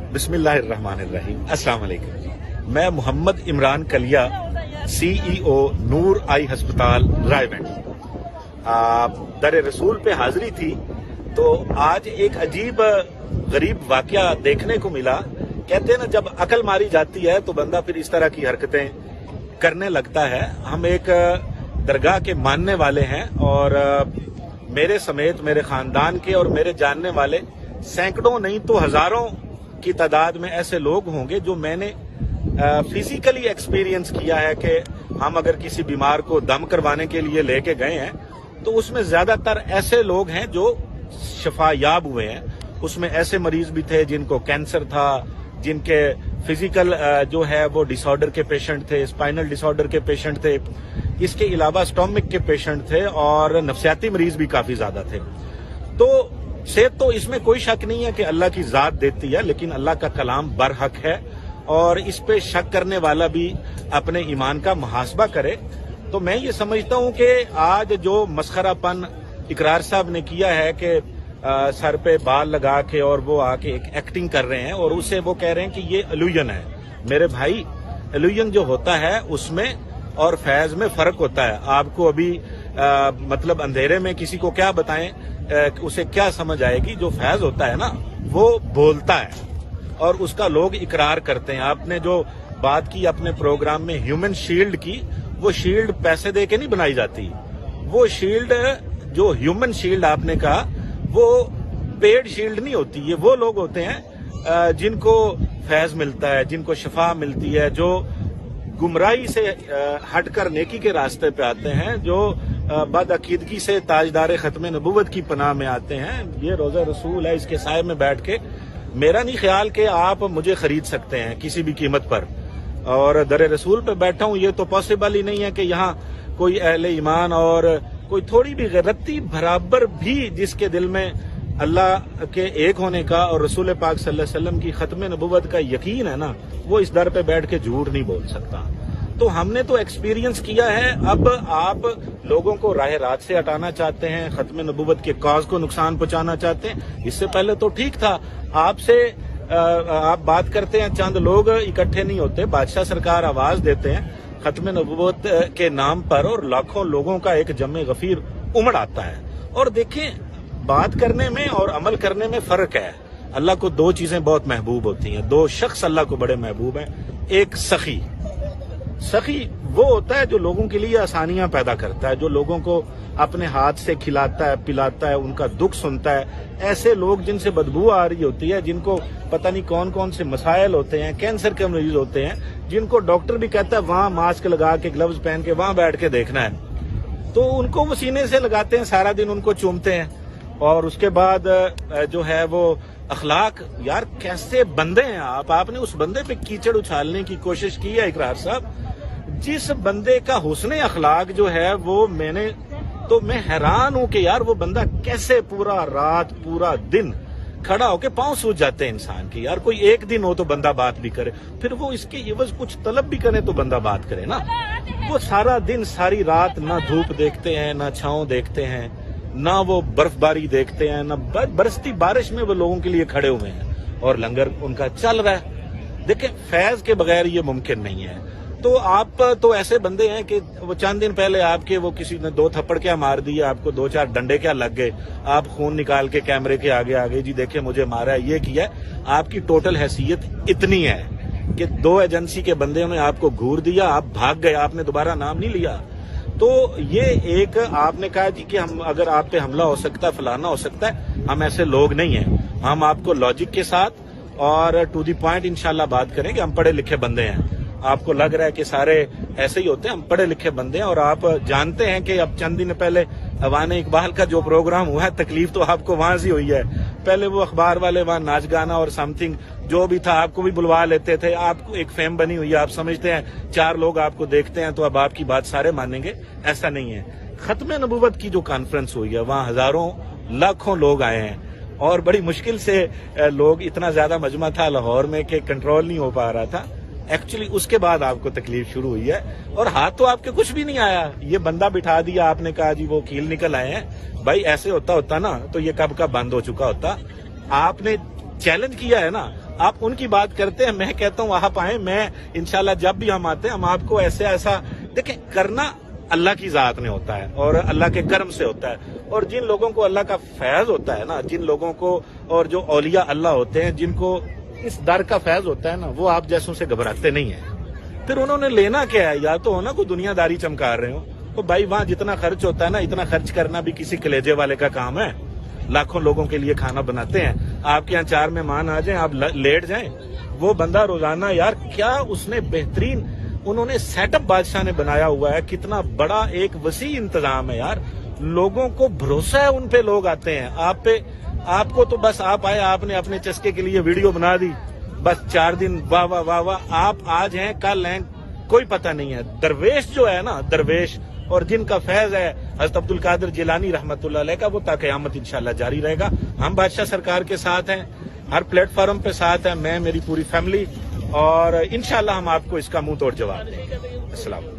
बिस्मिल्लाहिर्रहमानिर्रहीम। अस्सलाम वालेकुम। मैं मोहम्मद इमरान कलिया, CEO नूर आई हस्पताल रायबंद। दर रसूल पे हाजिरी थी तो आज एक अजीब गरीब वाकया देखने को मिला। कहते हैं ना, जब अकल मारी जाती है तो बंदा फिर इस तरह की हरकतें करने लगता है। हम एक दरगाह के मानने वाले हैं और मेरे समेत मेरे खानदान के और मेरे जानने वाले सैकड़ों नहीं तो हजारों की तादाद में ऐसे लोग होंगे जो मैंने फिजिकली एक्सपीरियंस किया है कि हम अगर किसी बीमार को दम करवाने के लिए लेके गए हैं तो उसमें ज्यादातर ऐसे लोग हैं जो शफायाब हुए हैं। उसमें ऐसे मरीज भी थे जिनको कैंसर था, जिनके फिजिकल जो है वो डिसऑर्डर के पेशेंट थे, स्पाइनल डिसऑर्डर के पेशेंट थे, इसके अलावा स्टोमिक के पेशेंट थे और नफसियाती मरीज भी काफी ज्यादा थे। तो सेहत तो इसमें कोई शक नहीं है कि अल्लाह की जात देती है, लेकिन अल्लाह का कलाम बरहक है और इस पे शक करने वाला भी अपने ईमान का मुहासबा करे। तो मैं ये समझता हूं कि आज जो मस्खरापन इकरार साहब ने किया है कि सर पे बाल लगा के और वो आके एक एक्टिंग कर रहे हैं और उसे वो कह रहे हैं कि ये इल्यूजन है। मेरे भाई, इल्यूजन जो होता है उसमें और फैज में फर्क होता है। आपको अभी मतलब अंधेरे में किसी को क्या बताएं, उसे क्या समझ आएगी। जो फैज होता है ना वो बोलता है और उसका लोग इकरार करते हैं। आपने जो बात की अपने प्रोग्राम में ह्यूमन शील्ड की, वो शील्ड पैसे दे के नहीं बनाई जाती। वो शील्ड, जो ह्यूमन शील्ड आपने कहा, वो पेड शील्ड नहीं होती। ये वो लोग होते हैं जिनको फैज मिलता है, जिनको शफा मिलती है, जो गुमराही से हटकर नेकी के रास्ते पे आते हैं, जो बदअकीदगी से ताजदार खत्म नबूवत की पनाह में आते हैं। ये रोजा रसूल है, इसके साए में बैठ के मेरा नहीं ख्याल कि आप मुझे खरीद सकते हैं किसी भी कीमत पर। और दर रसूल पे बैठा हूं, ये तो पॉसिबल ही नहीं है कि यहाँ कोई अहले ईमान और कोई थोड़ी भी गैरती बराबर भी जिसके दिल में अल्लाह के एक होने का और रसूल पाक सल्लल्लाहु अलैहि वसल्लम की खत्म नबूवत का यकीन है ना, वो इस दर पे बैठ के झूठ नहीं बोल सकता। तो हमने तो एक्सपीरियंस किया है। अब आप लोगों को राह रात से हटाना चाहते हैं, खत्म नबूवत के कॉज को नुकसान पहुंचाना चाहते हैं। इससे पहले तो ठीक था। आपसे आप बात करते हैं, चंद लोग इकट्ठे नहीं होते, बादशाह सरकार आवाज देते हैं खत्म नबूवत के नाम पर और लाखों लोगों का एक जमे गफीर उमड़ आता है। और देखें, बात करने में और अमल करने में फर्क है। अल्लाह को दो चीजें बहुत महबूब होती हैं, दो शख्स अल्लाह को बड़े महबूब हैं। एक सखी, सखी वो होता है जो लोगों के लिए आसानियां पैदा करता है, जो लोगों को अपने हाथ से खिलाता है, पिलाता है, उनका दुख सुनता है। ऐसे लोग जिनसे बदबू आ रही होती है, जिनको पता नहीं कौन कौन से मसाइल होते हैं, कैंसर के मरीज होते हैं, जिनको डॉक्टर भी कहता है वहां मास्क लगा के, ग्लव्स पहन के वहां बैठ के देखना है, तो उनको वो सीने से लगाते हैं, सारा दिन उनको चूमते हैं। और उसके बाद जो है वो अखलाक, यार कैसे बंदे हैं आप। आपने उस बंदे पे कीचड़ उछालने की कोशिश की है इकरार साहब। जिस बंदे का हुस्ने अखलाक जो है वो मैं हैरान हूं कि यार वो बंदा कैसे पूरा रात पूरा दिन खड़ा होके पांव सूज जाते हैं इंसान की। यार कोई एक दिन हो तो बंदा बात भी करे, फिर वो इसके एवज कुछ तलब भी करे तो बंदा बात करे ना। वो सारा दिन सारी रात ना धूप देखते हैं, ना छांव देखते हैं, ना वो बर्फबारी देखते हैं, ना बरसती बारिश में वो लोगों के लिए खड़े हुए हैं और लंगर उनका चल रहा है। देखें, फैज के बगैर ये मुमकिन नहीं है। तो आप तो ऐसे बंदे हैं कि वो चंद दिन पहले आपके वो किसी ने 2 थप्पड़ क्या मार दिए, आपको 2-4 डंडे क्या लग गए, आप खून निकाल के कैमरे के आगे आ गए, जी देखिए मुझे मारा है, ये किया है। आपकी टोटल हैसियत इतनी है कि 2 एजेंसी के बंदे ने आपको घूर दिया, आप भाग गए, आपने दोबारा नाम नहीं लिया। तो ये एक आपने कहा जी कि हम अगर आप पे हमला हो सकता है, फलाना हो सकता है, हम ऐसे लोग नहीं हैं। हम आपको लॉजिक के साथ और टू दी पॉइंट इंशाल्लाह बात करेंगे। हम पढ़े लिखे बंदे हैं। आपको लग रहा है कि सारे ऐसे ही होते हैं, हम पढ़े लिखे बंदे हैं और आप जानते हैं कि अब चंद दिन पहले अवाने इकबाल का जो प्रोग्राम हुआ है, तकलीफ तो आपको वहां से हुई है। पहले वो अखबार वाले वहां नाच गाना और समथिंग जो भी था आपको भी बुलवा लेते थे। आपको एक फेम बनी हुई है, आप समझते हैं 4 लोग आपको देखते हैं तो अब आपकी बात सारे मानेंगे, ऐसा नहीं है। खत्म नबूवत की जो कॉन्फ्रेंस हुई है वहां हजारों लाखों लोग आए हैं और बड़ी मुश्किल से लोग, इतना ज्यादा मजमा था लाहौर में कि कंट्रोल नहीं हो पा रहा था। एक्चुअली उसके बाद आपको तकलीफ शुरू हुई है और हाथ तो आपके कुछ भी नहीं आया, ये बंदा बिठा दिया, आपने कहा जी वो कील निकल आए हैं। भाई ऐसे होता ना तो ये कब का बंद हो चुका होता। आपने चैलेंज किया है ना, آپ ان کی بات کرتے ہیں, میں کہتا ہوں آپ آئیں, میں انشاءاللہ جب بھی ہم آتے ہیں ہم آپ کو ایسا دیکھیں, کرنا اللہ کی ذات میں ہوتا ہے اور اللہ کے کرم سے ہوتا ہے, اور جن لوگوں کو اللہ کا فیض ہوتا ہے نا, جن لوگوں کو, اور جو اولیاء اللہ ہوتے ہیں جن کو اس در کا فیض ہوتا ہے نا, وہ آپ جیسوں سے گھبراتے نہیں ہیں. پھر انہوں نے لینا کیا ہے, یا تو ہونا کوئی دنیا داری چمکا رہے ہو, تو بھائی وہاں جتنا خرچ ہوتا ہے نا, اتنا خرچ کرنا بھی کسی کلیجے والے کا کام ہے. لاکھوں لوگوں کے لیے کھانا بناتے ہیں, آپ کے یہاں 4 مہمان آ جائیں, آپ لیٹ جائیں, وہ بندہ روزانہ یار کیا اس نے بہترین انہوں نے سیٹ اپ بادشاہ نے بنایا ہوا ہے, کتنا بڑا ایک وسیع انتظام ہے یار. لوگوں کو بھروسہ ہے, ان پہ لوگ آتے ہیں, آپ پہ, آپ کو تو بس آپ آئے, آپ نے اپنے چسکے کے لیے ویڈیو بنا دی, بس 4 دن واہ واہ واہ واہ, آپ آج ہیں کل ہیں, کوئی پتہ نہیں ہے. درویش جو ہے نا, درویش اور جن کا فیض ہے حضرت عبد القادر جیلانی رحمت اللہ علیہ کا, وہ تا قیامت انشاءاللہ جاری رہے گا. ہم بادشاہ سرکار کے ساتھ ہیں, ہر پلیٹ فارم پہ ساتھ ہیں, میں, میری پوری فیملی, اور انشاءاللہ ہم آپ کو اس کا منہ توڑ جواب دیں گے. السلام.